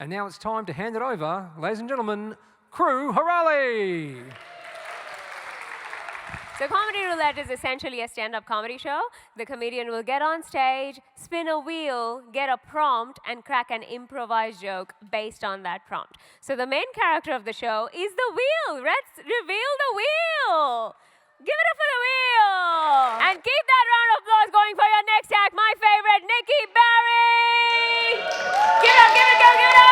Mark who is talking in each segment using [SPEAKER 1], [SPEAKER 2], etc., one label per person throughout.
[SPEAKER 1] And now it's time to hand it over, ladies and gentlemen, Crew Harali.
[SPEAKER 2] So Comedy Roulette is essentially a stand-up comedy show. The comedian will get on stage, spin a wheel, get a prompt, and crack an improvised joke based on that prompt. So the main character of the show is the wheel. Let's reveal the wheel. Give it up for the wheel. And keep that round of applause going for your next act, my favorite, Nicky Barry. Give it up, give it, go, give it up.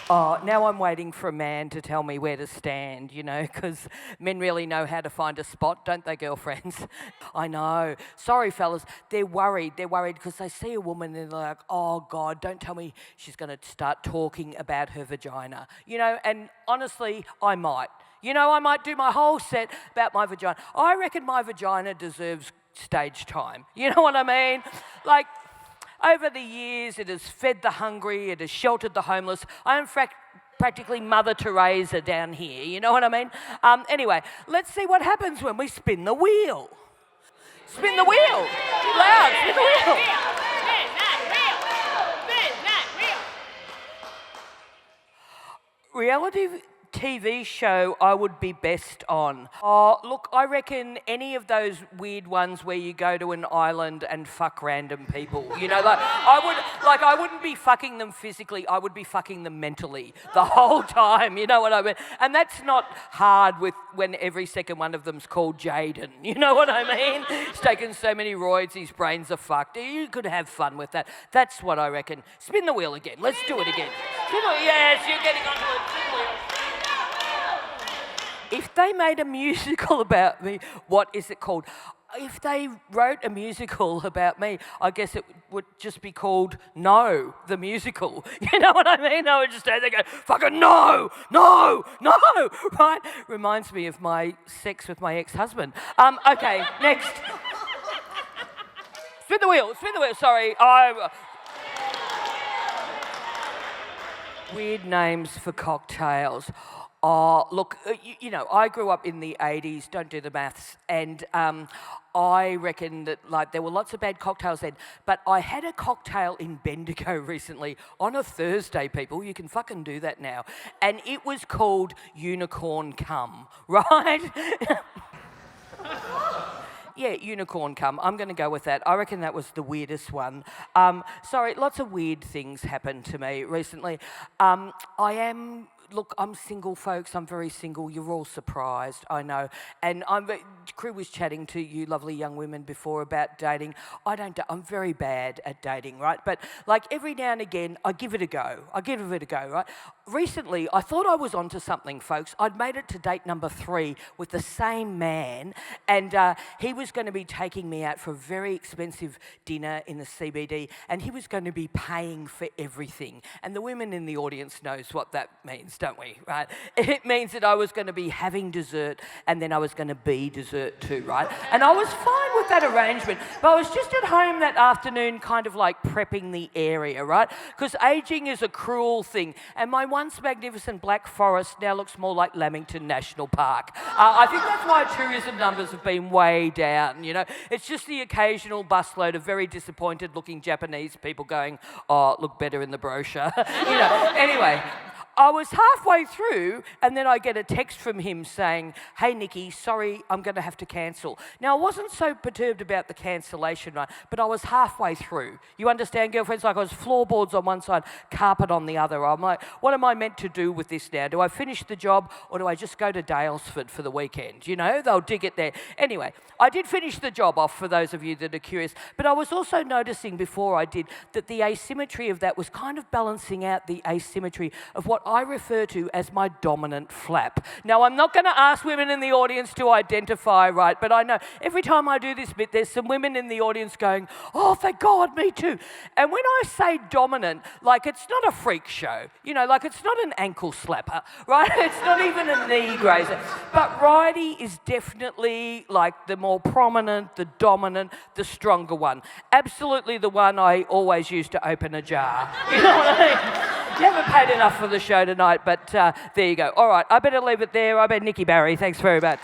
[SPEAKER 3] Oh, now I'm waiting for a man to tell me where to stand, you know, because men really know how to find a spot, don't they, girlfriends? I know. Sorry, fellas. They're worried. They're worried because they see a woman and they're like, oh, God, don't tell me she's going to start talking about her vagina. You know, and honestly, I might. You know, I might do my whole set about my vagina. I reckon my vagina deserves stage time. You know what I mean? Like, over the years, it has fed the hungry, it has sheltered the homeless. I am practically Mother Teresa down here, you know what I mean? Anyway, let's see what happens when we spin the wheel. Spin the wheel. Loud, spin the wheel.
[SPEAKER 2] Spin that wheel.
[SPEAKER 3] Reality TV show I would be best on. Oh, look, I reckon any of those weird ones where you go to an island and fuck random people. You know, I wouldn't be fucking them physically, I would be fucking them mentally the whole time, you know what I mean? And that's not hard when every second one of them's called Jaden, you know what I mean? He's taken so many roids, his brains are fucked. You could have fun with that. That's what I reckon. Spin the wheel again. Let's do it again. Yes, you're getting onto it. Spin the wheel. If they made a musical about me, what is it called? If they wrote a musical about me, I guess it would just be called No, the Musical. You know what I mean? I would just stand there and go, fucking no, no, no, right? Reminds me of my sex with my ex-husband. Okay, next. Spin the wheel, sorry. Weird names for cocktails. Oh, look, you know, I grew up in the 80s, don't do the maths, and I reckon that, like, there were lots of bad cocktails then, but I had a cocktail in Bendigo recently on a Thursday, people. You can fucking do that now. And it was called Unicorn Cum, right? Yeah, unicorn cum. I'm going to go with that. I reckon that was the weirdest one. Sorry, lots of weird things happened to me recently. Look, I'm single, folks. I'm very single. You're all surprised, I know. And Crew was chatting to you lovely young women before about dating. I'm very bad at dating, right? But like every now and again, I give it a go, right? Recently, I thought I was onto something, folks. I'd made it to date number 3 with the same man, and he was going to be taking me out for a very expensive dinner in the CBD, and he was going to be paying for everything. And the women in the audience knows what that means, don't we, right? It means that I was going to be having dessert, and then I was going to be dessert too, right? And I was fine with that arrangement, but I was just at home that afternoon kind of like prepping the area, right? Because ageing is a cruel thing, and my once magnificent Black Forest now looks more like Lamington National Park. I think that's why tourism numbers have been way down, you know? It's just the occasional busload of very disappointed looking Japanese people going, oh, look better in the brochure. You know, anyway. I was halfway through, and then I get a text from him saying, hey, Nicky, sorry, I'm going to have to cancel. Now, I wasn't so perturbed about the cancellation, right, but I was halfway through. You understand, girlfriends? Like I was floorboards on one side, carpet on the other. I'm like, what am I meant to do with this now? Do I finish the job, or do I just go to Dalesford for the weekend? You know, they'll dig it there. Anyway, I did finish the job off, for those of you that are curious, but I was also noticing before I did that the asymmetry of that was kind of balancing out the asymmetry of what I refer to as my dominant flap. Now, I'm not going to ask women in the audience to identify, right, but I know every time I do this bit, there's some women in the audience going, oh, thank God, me too. And when I say dominant, like, it's not a freak show, you know, like, it's not an ankle slapper, right? It's not even a knee grazer. But Righty is definitely, like, the more prominent, the dominant, the stronger one. Absolutely the one I always use to open a jar. You know what I mean? You haven't paid enough for the show tonight, but there you go. All right, I better leave it there. I've been Nicky Barry. Thanks very much.